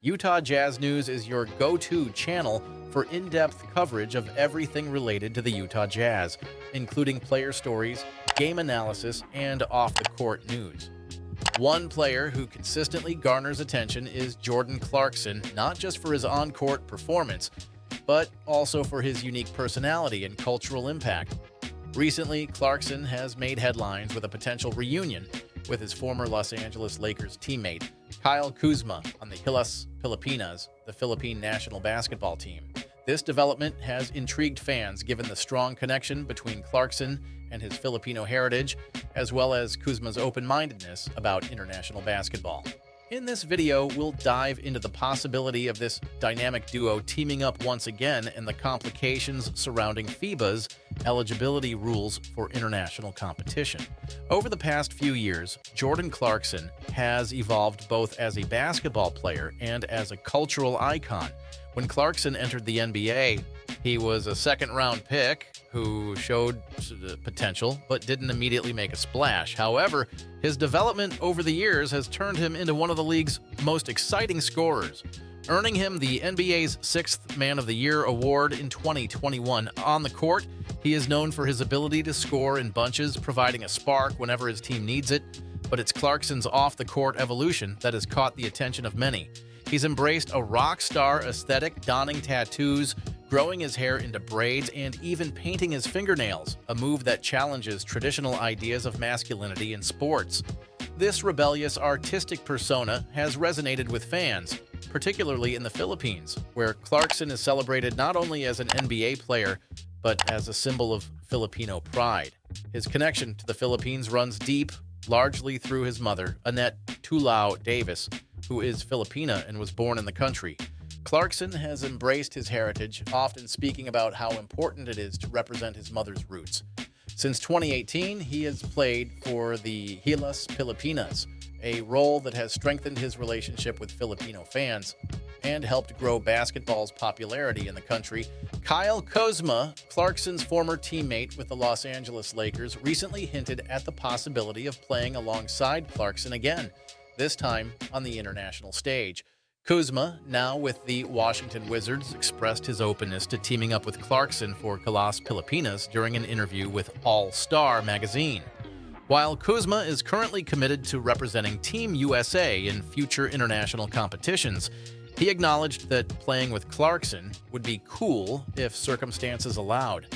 Utah Jazz News is your go-to channel for in-depth coverage of everything related to the Utah Jazz, including player stories, game analysis, and off-the-court news. One player who consistently garners attention is Jordan Clarkson, not just for his on-court performance, but also for his unique personality and cultural impact. Recently, Clarkson has made headlines with a potential reunion with his former Los Angeles Lakers teammate, Kuzma, on the Gilas Pilipinas, the Philippine national basketball team. This development has intrigued fans given the strong connection between Clarkson and his Filipino heritage, as well as Kuzma's open-mindedness about international basketball. In this video, we'll dive into the possibility of this dynamic duo teaming up once again and the complications surrounding FIBA's eligibility rules for international competition. Over the past few years, Jordan Clarkson has evolved both as a basketball player and as a cultural icon. When Clarkson entered the NBA, he was a second-round pick who showed potential but didn't immediately make a splash. However, his development over the years has turned him into one of the league's most exciting scorers, earning him the NBA's 6th Man of the Year award in 2021. On the court, he is known for his ability to score in bunches, providing a spark whenever his team needs it, but it's Clarkson's off-the-court evolution that has caught the attention of many. He's embraced a rock star aesthetic, donning tattoos, growing his hair into braids, and even painting his fingernails, a move that challenges traditional ideas of masculinity in sports. This rebellious artistic persona has resonated with fans, particularly in the Philippines, where Clarkson is celebrated not only as an NBA player, but as a symbol of Filipino pride. His connection to the Philippines runs deep, largely through his mother, Annette Tulao Davis, who is Filipina and was born in the country. Clarkson has embraced his heritage, often speaking about how important it is to represent his mother's roots. Since 2018, he has played for the Gilas Pilipinas, a role that has strengthened his relationship with Filipino fans and helped grow basketball's popularity in the country. Kuzma, Clarkson's former teammate with the Los Angeles Lakers, recently hinted at the possibility of playing alongside Clarkson again, this time on the international stage. Kuzma, now with the Washington Wizards, expressed his openness to teaming up with Clarkson for Gilas Pilipinas during an interview with All-Star magazine. While Kuzma is currently committed to representing Team USA in future international competitions, he acknowledged that playing with Clarkson would be cool if circumstances allowed.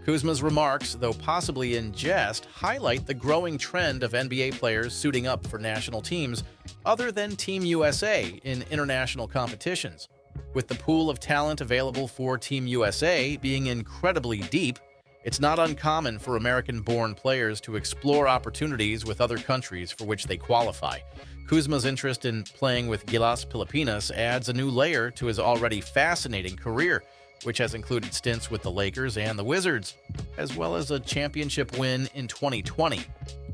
Kuzma's remarks, though possibly in jest, highlight the growing trend of NBA players suiting up for national teams other than Team USA in international competitions. With the pool of talent available for Team USA being incredibly deep, it's not uncommon for American-born players to explore opportunities with other countries for which they qualify. Kuzma's interest in playing with Gilas Pilipinas adds a new layer to his already fascinating career, which has included stints with the Lakers and the Wizards, as well as a championship win in 2020.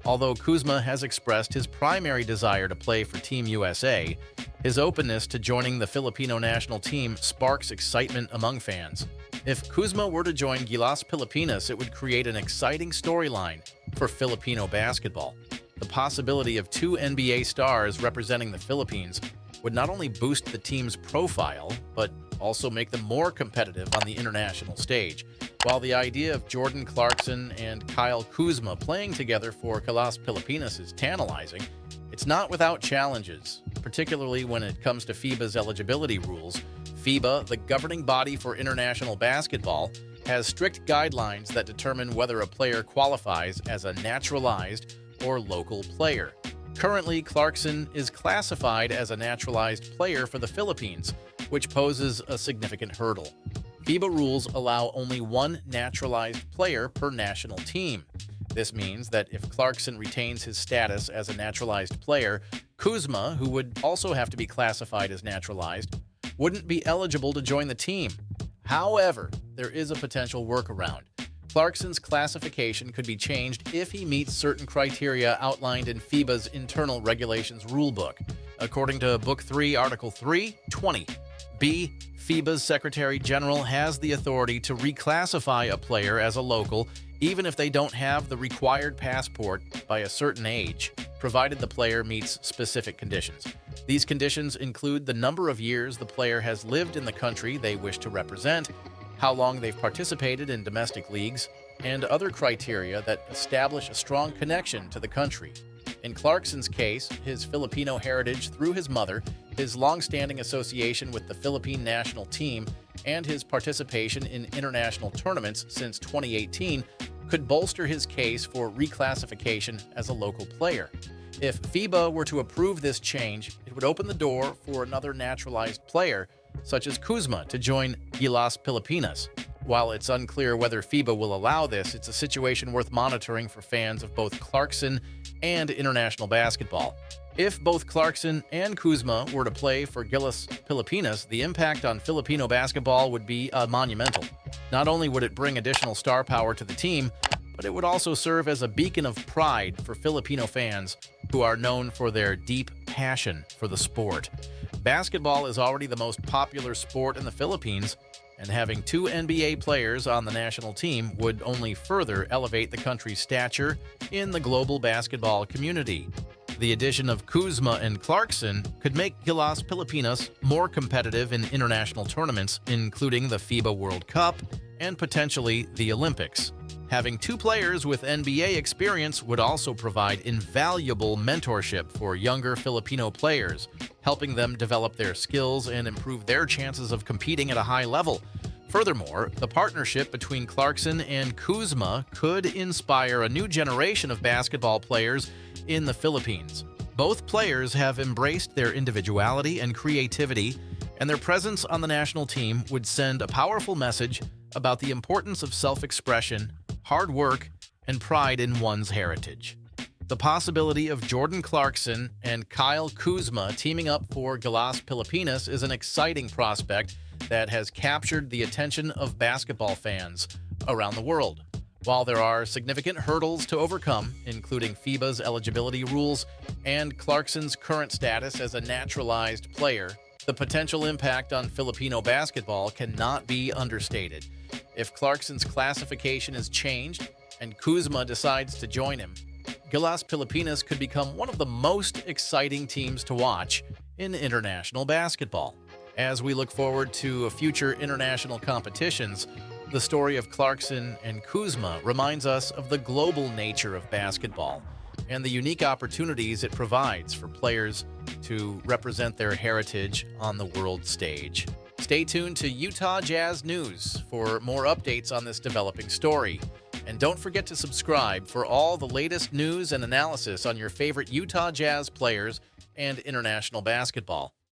Although Kuzma has expressed his primary desire to play for Team USA, his openness to joining the Filipino national team sparks excitement among fans. If Kuzma were to join Gilas Pilipinas, it would create an exciting storyline for Filipino basketball. The possibility of two NBA stars representing the Philippines would not only boost the team's profile, but also make them more competitive on the international stage. While the idea of Jordan Clarkson and Kuzma playing together for Gilas Pilipinas is tantalizing, it's not without challenges, particularly when it comes to FIBA's eligibility rules. FIBA, the governing body for international basketball, has strict guidelines that determine whether a player qualifies as a naturalized or local player. Currently, Clarkson is classified as a naturalized player for the Philippines, which poses a significant hurdle. FIBA rules allow only one naturalized player per national team. This means that if Clarkson retains his status as a naturalized player, Kuzma, who would also have to be classified as naturalized, wouldn't be eligible to join the team. However, there is a potential workaround. Clarkson's classification could be changed if he meets certain criteria outlined in FIBA's internal regulations rulebook. According to Book 3, Article 3:20, B, FIBA's Secretary General has the authority to reclassify a player as a local even if they don't have the required passport by a certain age, provided the player meets specific conditions. These conditions include the number of years the player has lived in the country they wish to represent, how long they've participated in domestic leagues, and other criteria that establish a strong connection to the country. In Clarkson's case, his Filipino heritage through his mother, his long-standing association with the Philippine national team, and his participation in international tournaments since 2018 could bolster his case for reclassification as a local player. If FIBA were to approve this change, it would open the door for another naturalized player, such as Kuzma, to join Gilas Pilipinas. While it's unclear whether FIBA will allow this, it's a situation worth monitoring for fans of both Clarkson and international basketball. If both Clarkson and Kuzma were to play for Gilas Pilipinas, the impact on Filipino basketball would be monumental. Not only would it bring additional star power to the team, but it would also serve as a beacon of pride for Filipino fans who are known for their deep passion for the sport. Basketball is already the most popular sport in the Philippines, and having two NBA players on the national team would only further elevate the country's stature in the global basketball community. The addition of Kuzma and Clarkson could make Gilas Pilipinas more competitive in international tournaments, including the FIBA World Cup and potentially the Olympics. Having two players with NBA experience would also provide invaluable mentorship for younger Filipino players, helping them develop their skills and improve their chances of competing at a high level. Furthermore, the partnership between Clarkson and Kuzma could inspire a new generation of basketball players in the Philippines. Both players have embraced their individuality and creativity, and their presence on the national team would send a powerful message about the importance of self-expression, hard work, and pride in one's heritage. The possibility of Jordan Clarkson and Kyle Kuzma teaming up for Gilas Pilipinas is an exciting prospect that has captured the attention of basketball fans around the world. While there are significant hurdles to overcome, including FIBA's eligibility rules and Clarkson's current status as a naturalized player, the potential impact on Filipino basketball cannot be understated. If Clarkson's classification is changed and Kuzma decides to join him, Gilas Pilipinas could become one of the most exciting teams to watch in international basketball. As we look forward to future international competitions, the story of Clarkson and Kuzma reminds us of the global nature of basketball and the unique opportunities it provides for players to represent their heritage on the world stage. Stay tuned to Utah Jazz News for more updates on this developing story. And don't forget to subscribe for all the latest news and analysis on your favorite Utah Jazz players and international basketball.